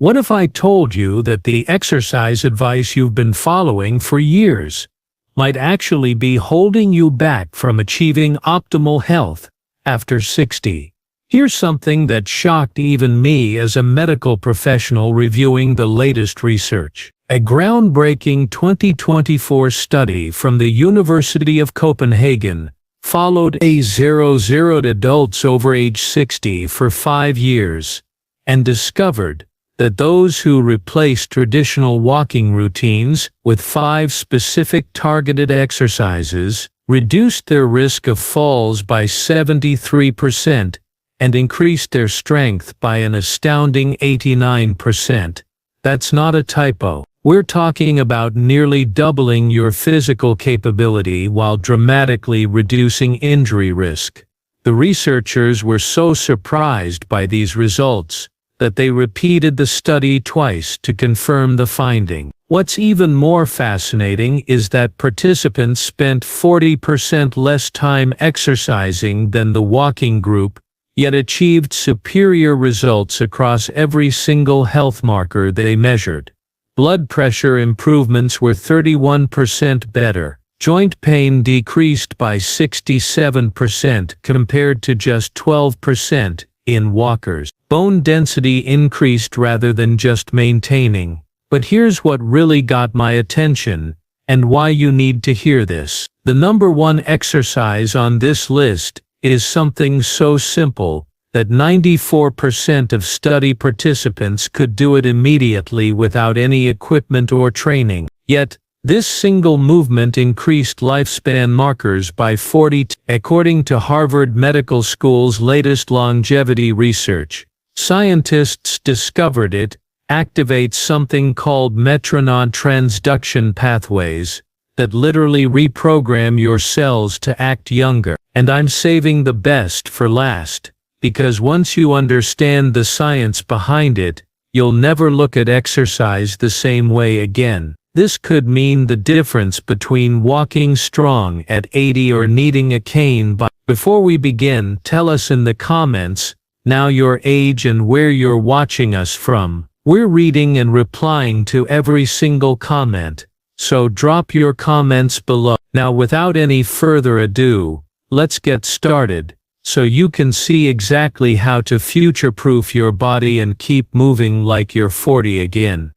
What if I told you that the exercise advice you've been following for years might actually be holding you back from achieving optimal health after 60? Here's something that shocked even me as a medical professional reviewing the latest research. A groundbreaking 2024 study from the University of Copenhagen followed 00 adults over age 60 for 5 years and discovered that those who replaced traditional walking routines with 5 specific targeted exercises reduced their risk of falls by 73% and increased their strength by an astounding 89%. That's not a typo. We're talking about nearly doubling your physical capability while dramatically reducing injury risk. The researchers were so surprised by these results that they repeated the study twice to confirm the finding. What's even more fascinating is that participants spent 40% less time exercising than the walking group, yet achieved superior results across every single health marker they measured. Blood pressure improvements were 31% better. Joint pain decreased by 67% compared to just 12% in walkers. Bone density increased rather than just maintaining. But here's what really got my attention, and why you need to hear this. The number one exercise on this list is something so simple that 94% of study participants could do it immediately without any equipment or training. Yet, this single movement increased lifespan markers by 40%. According to Harvard Medical School's latest longevity research, scientists discovered it activates something called metronome transduction pathways that literally reprogram your cells to act younger. And I'm saving the best for last, because once you understand the science behind it, you'll never look at exercise the same way again. This could mean the difference between walking strong at 80 or needing a cane. Before we begin, tell us in the comments now your age and where you're watching us from. We're reading and replying to every single comment, so drop your comments below. Now, without any further ado, let's get started, so you can see exactly how to future-proof your body and keep moving like you're 40 again.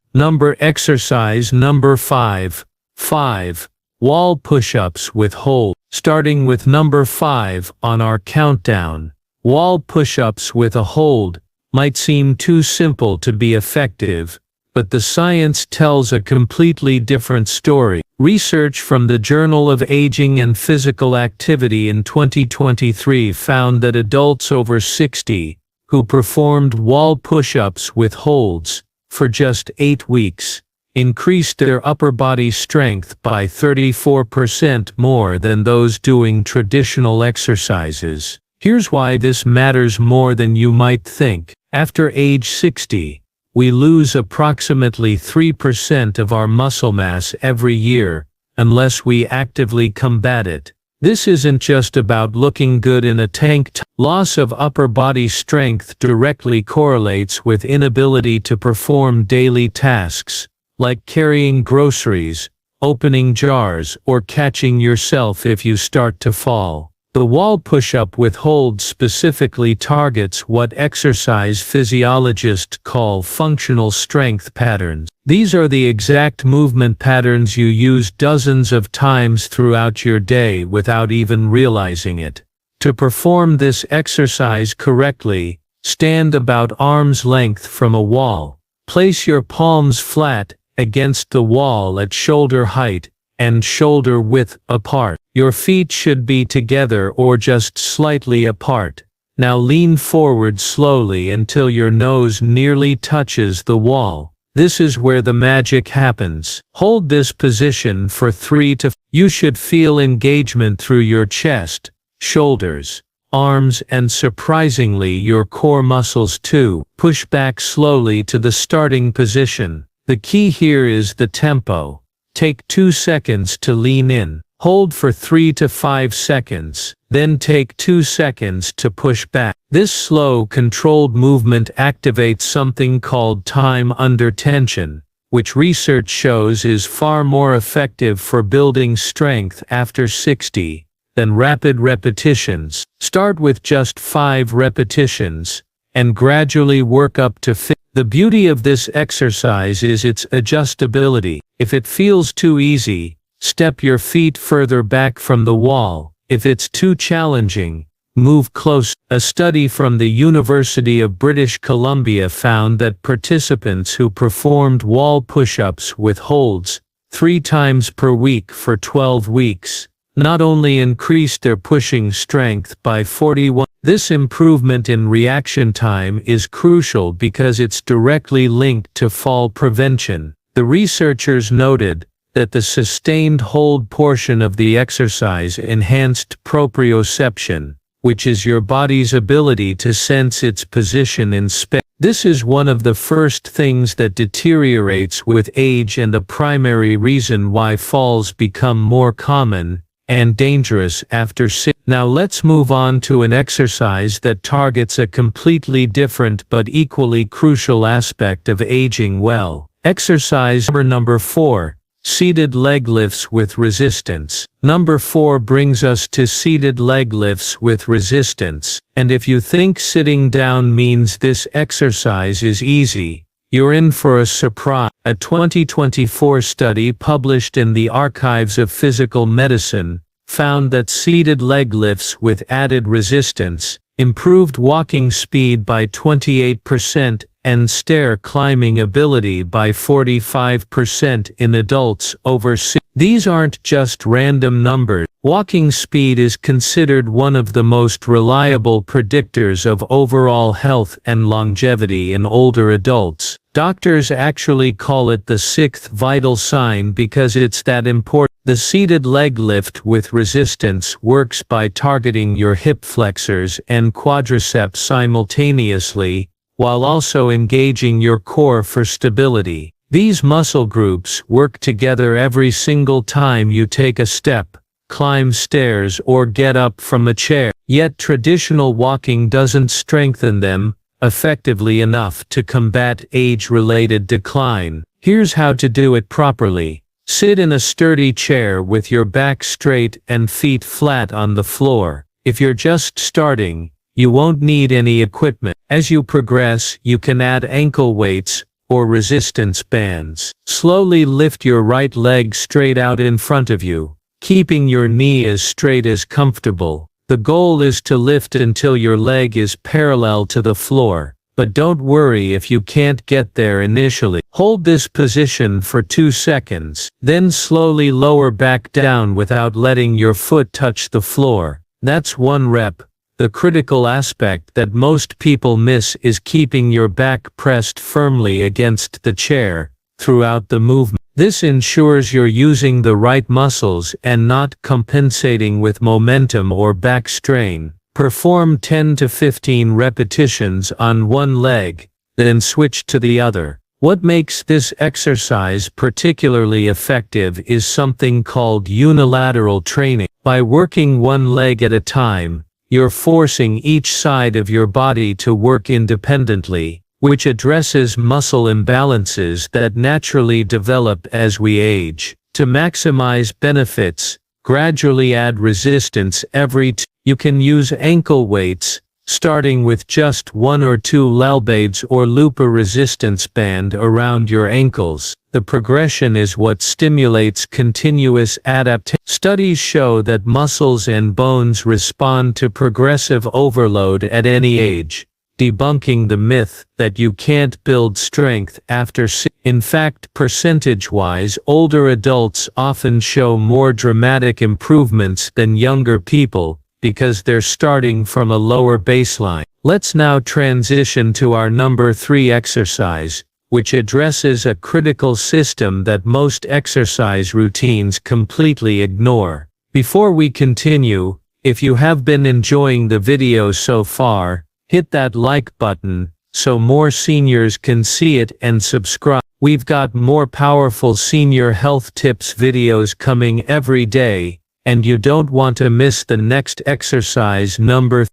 Exercise number 5. 5. Wall push-ups with hold. Starting with number 5 on our countdown. Wall push-ups with a hold might seem too simple to be effective, but the science tells a completely different story. Research from the Journal of Aging and Physical Activity in 2023 found that adults over 60 who performed wall push-ups with holds for just 8 weeks increased their upper body strength by 34% more than those doing traditional exercises. Here's why this matters more than you might think. After age 60, we lose approximately 3% of our muscle mass every year, unless we actively combat it. This isn't just about looking good in a tank top. Loss of upper body strength directly correlates with inability to perform daily tasks, like carrying groceries, opening jars, or catching yourself if you start to fall. The wall push-up with hold specifically targets what exercise physiologists call functional strength patterns. These are the exact movement patterns you use dozens of times throughout your day without even realizing it. To perform this exercise correctly, stand about arm's length from a wall. Place your palms flat against the wall at shoulder height and shoulder width apart. Your feet should be together or just slightly apart. Now lean forward slowly until your nose nearly touches the wall. This is where the magic happens. Hold this position for 3 to 5. You should feel engagement through your chest, shoulders, arms, and surprisingly your core muscles too. Push back slowly to the starting position. The key here is the tempo. Take 2 seconds to lean in. Hold for 3 to 5 seconds, then take 2 seconds to push back. This slow, controlled movement activates something called time under tension, which research shows is far more effective for building strength after 60 than rapid repetitions. Start with just 5 repetitions, and gradually work up to 50. The beauty of this exercise is its adjustability. If it feels too easy, step your feet further back from the wall. If it's too challenging, move close. A study from the University of British Columbia found that participants who performed wall push-ups with holds 3 times per week for 12 weeks not only increased their pushing strength by 41. This improvement in reaction time is crucial because it's directly linked to fall prevention. The researchers noted that the sustained hold portion of the exercise enhanced proprioception, which is your body's ability to sense its position in space. This is one of the first things that deteriorates with age and a primary reason why falls become more common and dangerous after 60. Now let's move on to an exercise that targets a completely different but equally crucial aspect of aging well. Exercise number 4. Seated leg lifts with resistance. Number 4 brings us to seated leg lifts with resistance. And if you think sitting down means this exercise is easy, you're in for a surprise. A 2024 study published in the Archives of Physical Medicine found that seated leg lifts with added resistance improved walking speed by 28% and stair climbing ability by 45% in adults over 60. These aren't just random numbers. Walking speed is considered one of the most reliable predictors of overall health and longevity in older adults. Doctors actually call it the 6th vital sign because it's that important. The seated leg lift with resistance works by targeting your hip flexors and quadriceps simultaneously, while also engaging your core for stability. These muscle groups work together every single time you take a step, climb stairs, or get up from a chair. Yet traditional walking doesn't strengthen them effectively enough to combat age-related decline. Here's how to do it properly. Sit in a sturdy chair with your back straight and feet flat on the floor. If you're just starting, you won't need any equipment. As you progress, you can add ankle weights or resistance bands. Slowly lift your right leg straight out in front of you, keeping your knee as straight as comfortable. The goal is to lift until your leg is parallel to the floor, but don't worry if you can't get there initially. Hold this position for 2 seconds, then slowly lower back down without letting your foot touch the floor. That's 1 rep. The critical aspect that most people miss is keeping your back pressed firmly against the chair throughout the movement. This ensures you're using the right muscles and not compensating with momentum or back strain. Perform 10 to 15 repetitions on one leg, then switch to the other. What makes this exercise particularly effective is something called unilateral training. By working one leg at a time, you're forcing each side of your body to work independently, which addresses muscle imbalances that naturally develop as we age. To maximize benefits, gradually add resistance every time. You can use ankle weights, starting with just 1 or 2 lalbades, or loop a resistance band around your ankles. The progression is what stimulates continuous adaptation. Studies show that muscles and bones respond to progressive overload at any age, debunking the myth that you can't build strength after 60. In fact, percentage-wise, older adults often show more dramatic improvements than younger people, because they're starting from a lower baseline. Let's now transition to our number 3 exercise, which addresses a critical system that most exercise routines completely ignore. Before we continue, if you have been enjoying the video so far, hit that like button so more seniors can see it, and subscribe. We've got more powerful senior health tips videos coming every day, And you don't want to miss the next exercise.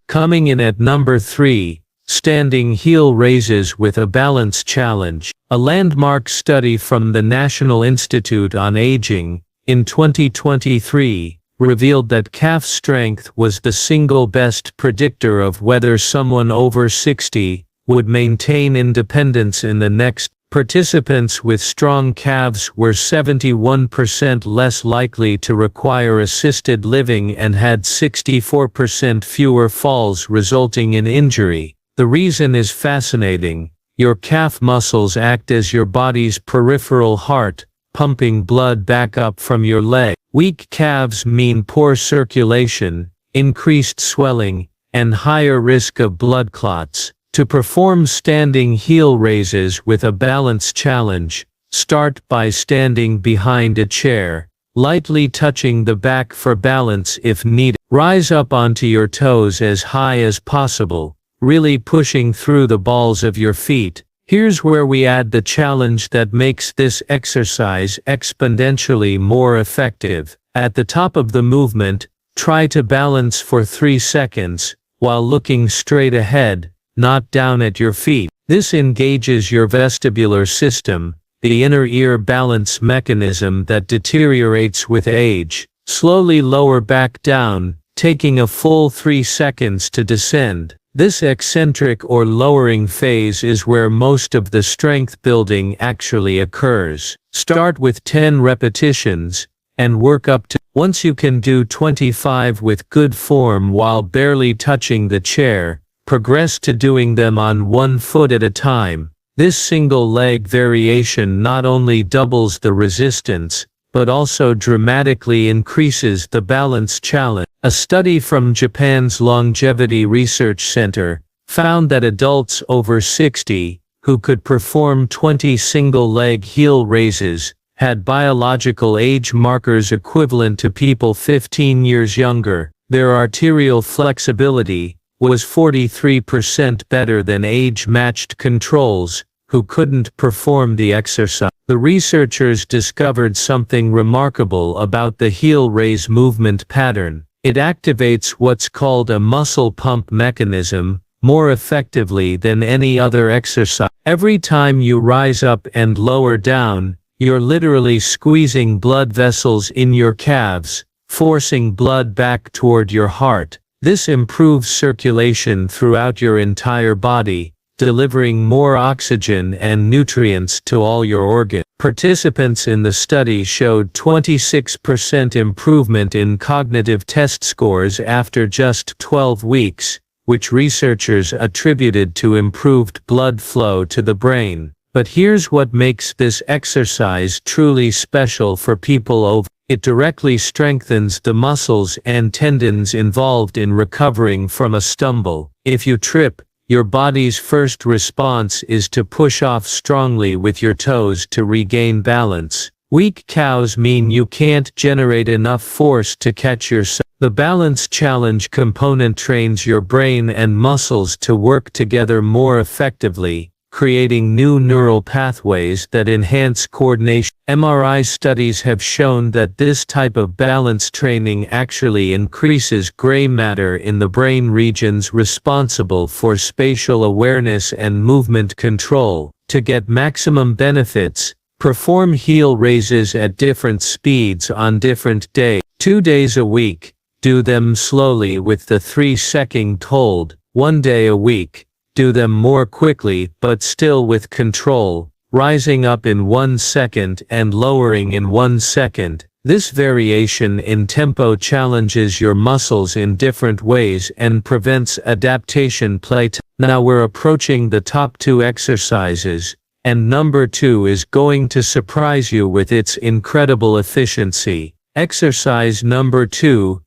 Coming in at number 3, standing heel raises with a balance challenge. A landmark study from the National Institute on Aging, in 2023, revealed that calf strength was the single best predictor of whether someone over 60 would maintain independence in the next. Participants with strong calves were 71% less likely to require assisted living and had 64% fewer falls resulting in injury. The reason is fascinating. Your calf muscles act as your body's peripheral heart, pumping blood back up from your leg. Weak calves mean poor circulation, increased swelling, and higher risk of blood clots. To perform standing heel raises with a balance challenge, start by standing behind a chair, lightly touching the back for balance if needed. Rise up onto your toes as high as possible, really pushing through the balls of your feet. Here's where we add the challenge that makes this exercise exponentially more effective. At the top of the movement, try to balance for 3 seconds, while looking straight ahead, not down at your feet. This engages your vestibular system, the inner ear balance mechanism that deteriorates with age. Slowly lower back down, taking a full 3 seconds to descend. This eccentric or lowering phase is where most of the strength building actually occurs. Start with 10 repetitions, and work up to. Once you can do 25 with good form while barely touching the chair, progress to doing them on 1 foot at a time. This single leg variation not only doubles the resistance, but also dramatically increases the balance challenge. A study from Japan's Longevity Research Center found that adults over 60, who could perform 20 single-leg heel raises, had biological age markers equivalent to people 15 years younger. Their arterial flexibility was 43% better than age-matched controls, who couldn't perform the exercise. The researchers discovered something remarkable about the heel raise movement pattern. It activates what's called a muscle pump mechanism more effectively than any other exercise. Every time you rise up and lower down, you're literally squeezing blood vessels in your calves, forcing blood back toward your heart. This improves circulation throughout your entire body, delivering more oxygen and nutrients to all your organs. Participants in the study showed 26% improvement in cognitive test scores after just 12 weeks, which researchers attributed to improved blood flow to the brain. But here's what makes this exercise truly special for people over. It directly strengthens the muscles and tendons involved in recovering from a stumble. If you trip, your body's first response is to push off strongly with your toes to regain balance. Weak calves mean you can't generate enough force to catch yourself. The balance challenge component trains your brain and muscles to work together more effectively, creating new neural pathways that enhance coordination. MRI studies have shown that this type of balance training actually increases gray matter in the brain regions responsible for spatial awareness and movement control. To get maximum benefits, perform heel raises at different speeds on different days. 2 days a week, do them slowly with the 3-second hold. 1 day a week, do them more quickly but still with control, rising up in 1 second and lowering in 1 second. This variation in tempo challenges your muscles in different ways and prevents adaptation play time. Now we're approaching the top 2 exercises, and number 2 is going to surprise you with its incredible efficiency. Exercise number 2,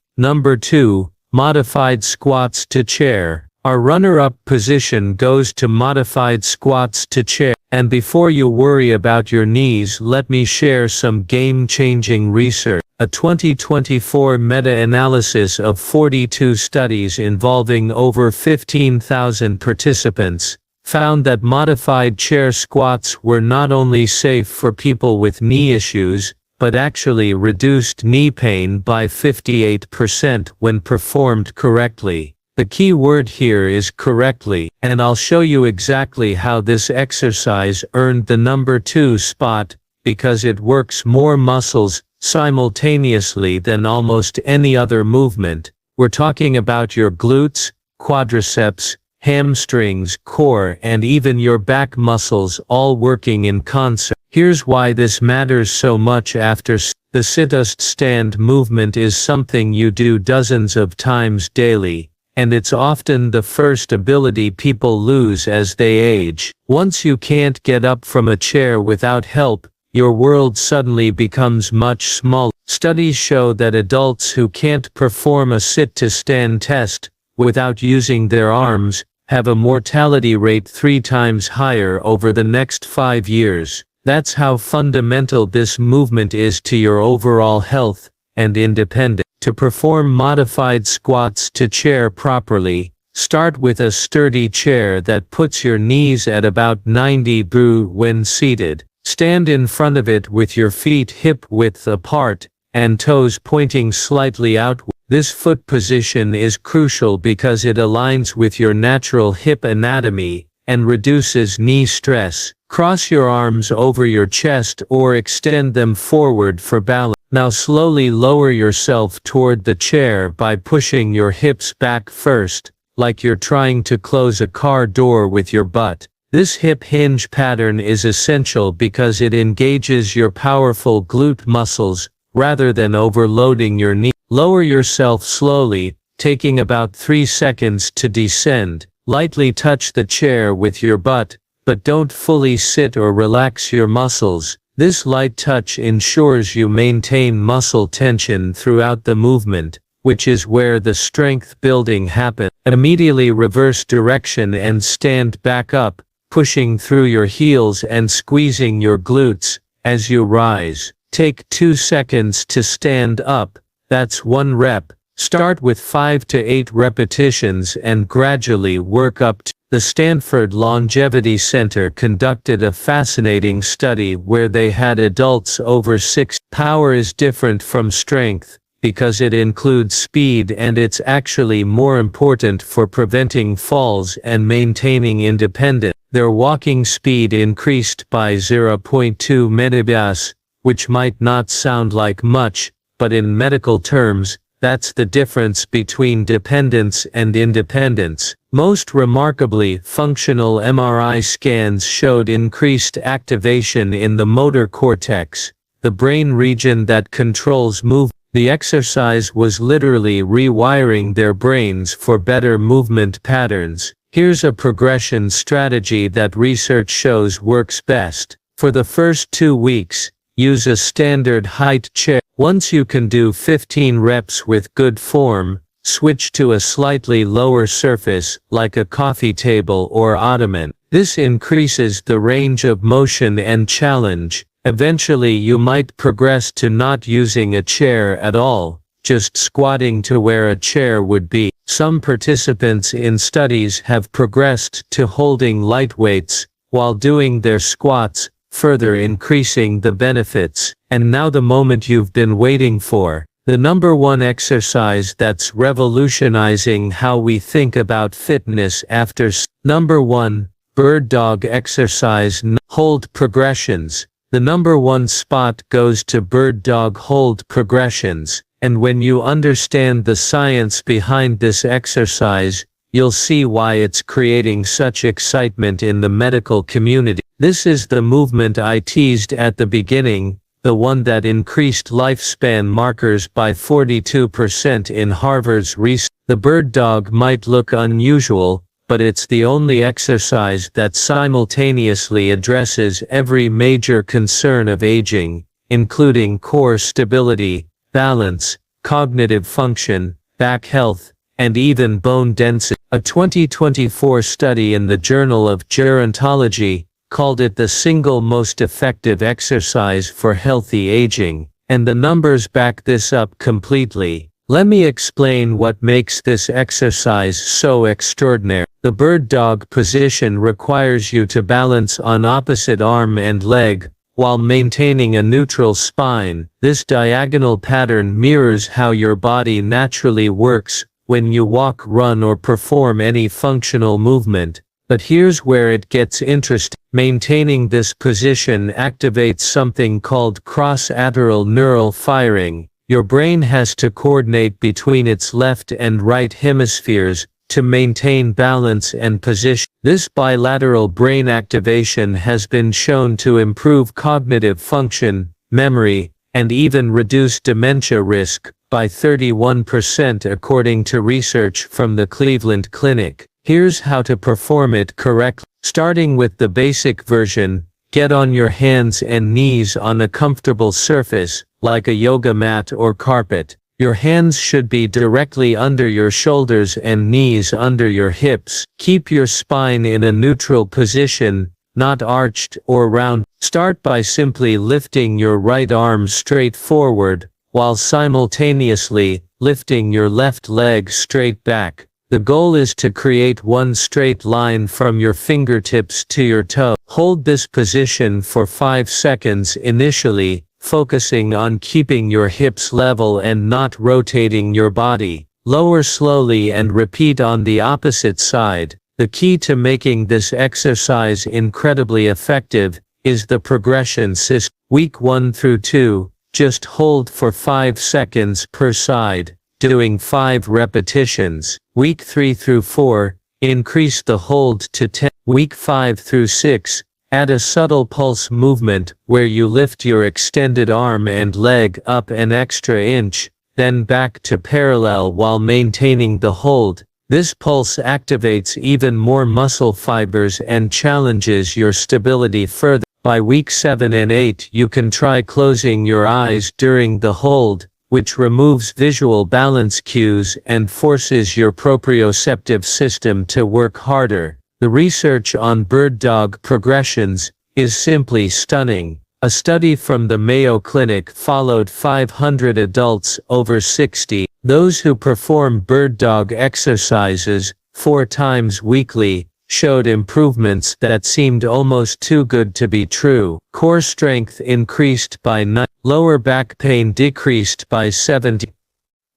modified squats to chair. Our runner-up position goes to modified squats to chair. And before you worry about your knees, let me share some game-changing research. A 2024 meta-analysis of 42 studies involving over 15,000 participants found that modified chair squats were not only safe for people with knee issues, but actually reduced knee pain by 58% when performed correctly. The key word here is correctly, and I'll show you exactly how this exercise earned the number 2 spot, because it works more muscles simultaneously than almost any other movement. We're talking about your glutes, quadriceps, hamstrings, core, and even your back muscles all working in concert. Here's why this matters so much after the sit-stand movement is something you do dozens of times daily, and it's often the first ability people lose as they age. Once you can't get up from a chair without help, your world suddenly becomes much smaller. Studies show that adults who can't perform a sit-to-stand test without using their arms have a mortality rate 3 times higher over the next 5 years. That's how fundamental this movement is to your overall health and independence. To perform modified squats to chair properly, start with a sturdy chair that puts your knees at about 90 degrees when seated. Stand in front of it with your feet hip-width apart and toes pointing slightly outward. This foot position is crucial because it aligns with your natural hip anatomy and reduces knee stress. Cross your arms over your chest or extend them forward for balance. Now slowly lower yourself toward the chair by pushing your hips back first, like you're trying to close a car door with your butt. This hip hinge pattern is essential because it engages your powerful glute muscles rather than overloading your knee. Lower yourself slowly, taking about 3 seconds to descend. Lightly touch the chair with your butt, but don't fully sit or relax your muscles. This light touch ensures you maintain muscle tension throughout the movement, which is where the strength building happens. Immediately reverse direction and stand back up, pushing through your heels and squeezing your glutes as you rise. Take 2 seconds to stand up. That's 1 rep. Start with 5 to 8 repetitions and gradually work up to. The Stanford Longevity Center conducted a fascinating study where they had adults over 6. Power is different from strength because it includes speed, and it's actually more important for preventing falls and maintaining independence. Their walking speed increased by 0.2 mph, which might not sound like much, but in medical terms, that's the difference between dependence and independence. Most remarkably, functional MRI scans showed increased activation in the motor cortex, the brain region that controls movement. The exercise was literally rewiring their brains for better movement patterns. Here's a progression strategy that research shows works best. For the first 2 weeks, use a standard height chair. Once you can do 15 reps with good form, switch to a slightly lower surface, like a coffee table or ottoman. This increases the range of motion and challenge. Eventually you might progress to not using a chair at all, just squatting to where a chair would be. Some participants in studies have progressed to holding light weights while doing their squats, further increasing the benefits. And now the moment you've been waiting for. The number 1 exercise that's revolutionizing how we think about fitness after. Number 1, bird dog exercise. Hold progressions. The number 1 spot goes to bird dog hold progressions. And when you understand the science behind this exercise, you'll see why it's creating such excitement in the medical community. This is the movement I teased at the beginning, the one that increased lifespan markers by 42% in Harvard's research. The bird dog might look unusual, but it's the only exercise that simultaneously addresses every major concern of aging, including core stability, balance, cognitive function, back health, and even bone density. A 2024 study in the Journal of Gerontology called it the single most effective exercise for healthy aging, and the numbers back this up completely. Let me explain what makes this exercise so extraordinary. The bird dog position requires you to balance on opposite arm and leg, while maintaining a neutral spine. This diagonal pattern mirrors how your body naturally works when you walk, run, or perform any functional movement. But here's where it gets interesting. Maintaining this position activates something called cross-lateral neural firing. Your brain has to coordinate between its left and right hemispheres to maintain balance and position. This bilateral brain activation has been shown to improve cognitive function, memory, and even reduce dementia risk by 31% according to research from the Cleveland Clinic. Here's how to perform it correctly. Starting with the basic version, get on your hands and knees on a comfortable surface, like a yoga mat or carpet. Your hands should be directly under your shoulders and knees under your hips. Keep your spine in a neutral position, not arched or round. Start by simply lifting your right arm straight forward, while simultaneously lifting your left leg straight back. The goal is to create one straight line from your fingertips to your toe. Hold this position for 5 seconds initially, focusing on keeping your hips level and not rotating your body. Lower slowly and repeat on the opposite side. The key to making this exercise incredibly effective is the progression system. Week 1 through 2, just hold for 5 seconds per side, doing 5 repetitions. Week 3 through 4, increase the hold to 10. Week 5 through 6, add a subtle pulse movement where you lift your extended arm and leg up an extra inch, then back to parallel while maintaining the hold. This pulse activates even more muscle fibers and challenges your stability further. By week 7 and 8, you can try closing your eyes during the hold, which removes visual balance cues and forces your proprioceptive system to work harder. The research on bird dog progressions is simply stunning. A study from the Mayo Clinic followed 500 adults over 60. Those who perform bird dog exercises 4 times weekly showed improvements that seemed almost too good to be true. Core strength increased by 9, lower back pain decreased by 70,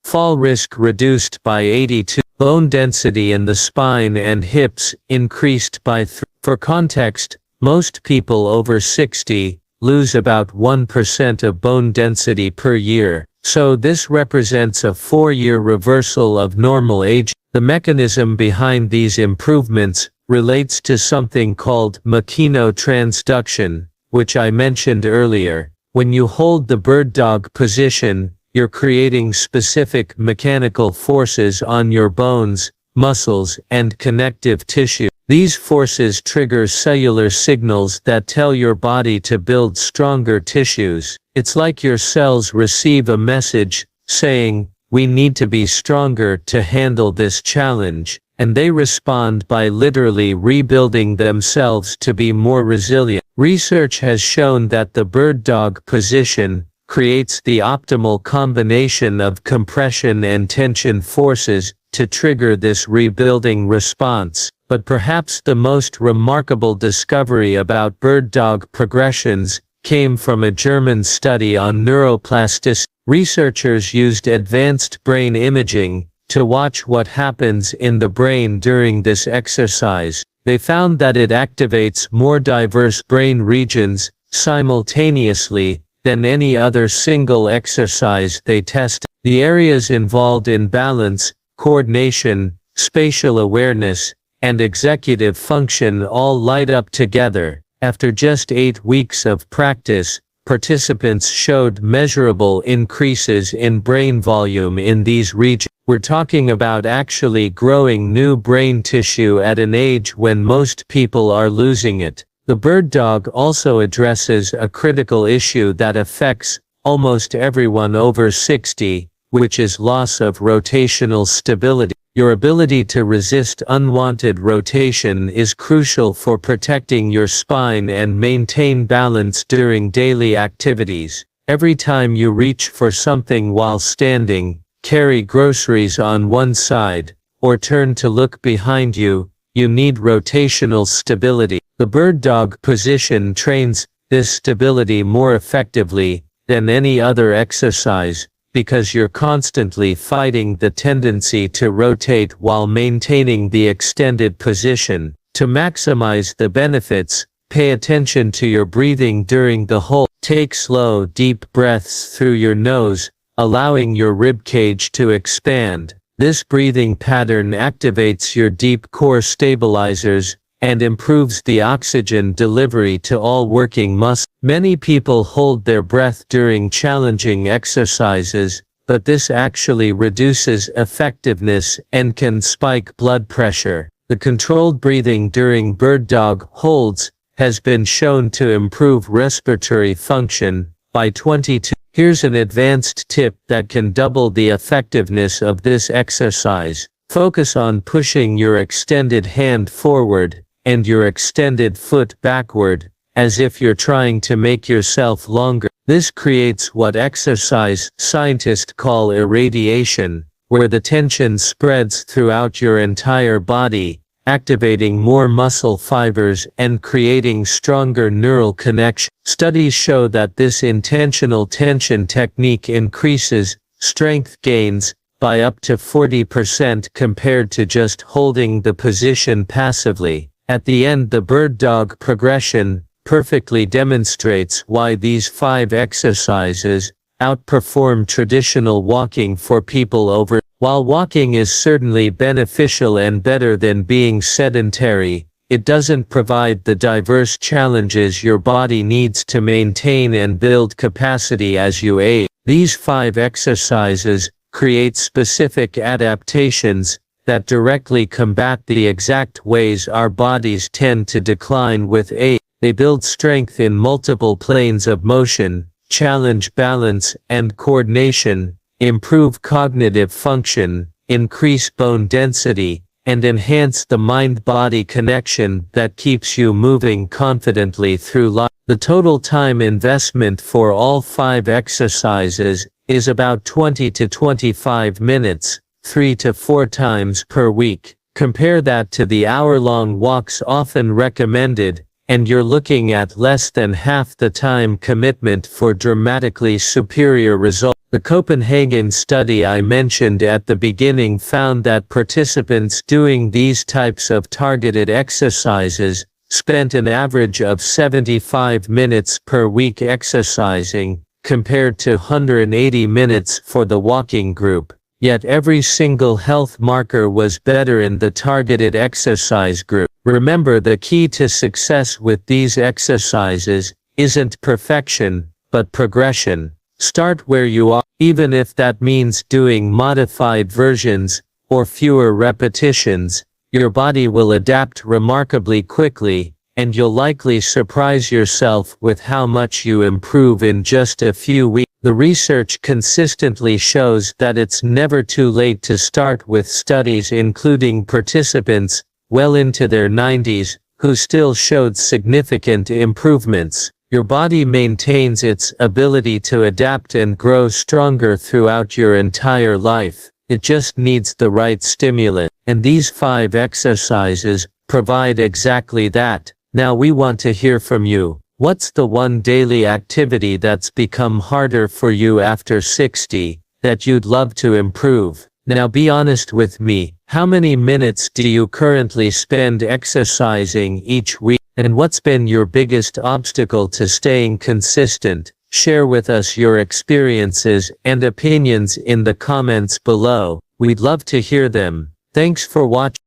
fall risk reduced by 82, bone density in the spine and hips increased by 3. For context, most people over 60 lose about 1% of bone density per year, so this represents a 4-year reversal of normal age. The mechanism behind these improvements relates to something called mechanotransduction, which I mentioned earlier. When you hold the bird dog position, you're creating specific mechanical forces on your bones, muscles, and connective tissue. These forces trigger cellular signals that tell your body to build stronger tissues. It's like your cells receive a message saying, "We need to be stronger to handle this challenge," and they respond by literally rebuilding themselves to be more resilient. Research has shown that the bird dog position creates the optimal combination of compression and tension forces to trigger this rebuilding response. But perhaps the most remarkable discovery about bird dog progressions came from a German study on neuroplasticity. Researchers used advanced brain imaging to watch what happens in the brain during this exercise. They found that it activates more diverse brain regions simultaneously than any other single exercise they tested. The areas involved in balance, coordination, spatial awareness, and executive function all light up together. After just 8 weeks of practice, participants showed measurable increases in brain volume in these regions. We're talking about actually growing new brain tissue at an age when most people are losing it. The bird dog also addresses a critical issue that affects almost everyone over 60, which is loss of rotational stability. Your ability to resist unwanted rotation is crucial for protecting your spine and maintain balance during daily activities. Every time you reach for something while standing, carry groceries on one side, or turn to look behind you, you need rotational stability. The bird dog position trains this stability more effectively than any other exercise, because you're constantly fighting the tendency to rotate while maintaining the extended position. To maximize the benefits, pay attention to your breathing during the hold. Take slow, deep breaths through your nose, allowing your ribcage to expand. This breathing pattern activates your deep core stabilizers and improves the oxygen delivery to all working muscles. Many people hold their breath during challenging exercises, but this actually reduces effectiveness and can spike blood pressure. The controlled breathing during bird dog holds has been shown to improve respiratory function by 22. Here's an advanced tip that can double the effectiveness of this exercise. Focus on pushing your extended hand forward and your extended foot backward, as if you're trying to make yourself longer. This creates what exercise scientists call irradiation, where the tension spreads throughout your entire body, activating more muscle fibers and creating stronger neural connections. Studies show that this intentional tension technique increases strength gains by up to 40% compared to just holding the position passively. At the end, the bird dog progression perfectly demonstrates why these 5 exercises outperform traditional walking for people over. While walking is certainly beneficial and better than being sedentary, it doesn't provide the diverse challenges your body needs to maintain and build capacity as you age. These 5 exercises create specific adaptations that directly combat the exact ways our bodies tend to decline with age. They build strength in multiple planes of motion, challenge balance and coordination, improve cognitive function, increase bone density, and enhance the mind-body connection that keeps you moving confidently through life. The total time investment for all 5 exercises is about 20 to 25 minutes, 3 to 4 times per week. Compare that to the hour-long walks often recommended, and you're looking at less than half the time commitment for dramatically superior results. The Copenhagen study I mentioned at the beginning found that participants doing these types of targeted exercises spent an average of 75 minutes per week exercising, compared to 180 minutes for the walking group. Yet every single health marker was better in the targeted exercise group. Remember, the key to success with these exercises isn't perfection, but progression. Start where you are, even if that means doing modified versions or fewer repetitions. Your body will adapt remarkably quickly, and you'll likely surprise yourself with how much you improve in just a few weeks. The research consistently shows that it's never too late to start, with studies including participants well into their 90s who still showed significant improvements. Your body maintains its ability to adapt and grow stronger throughout your entire life. It just needs the right stimulant, and these 5 exercises provide exactly that. Now we want to hear from you. What's the one daily activity that's become harder for you after 60 that you'd love to improve? Now be honest with me. How many minutes do you currently spend exercising each week? And what's been your biggest obstacle to staying consistent? Share with us your experiences and opinions in the comments below. We'd love to hear them. Thanks for watching.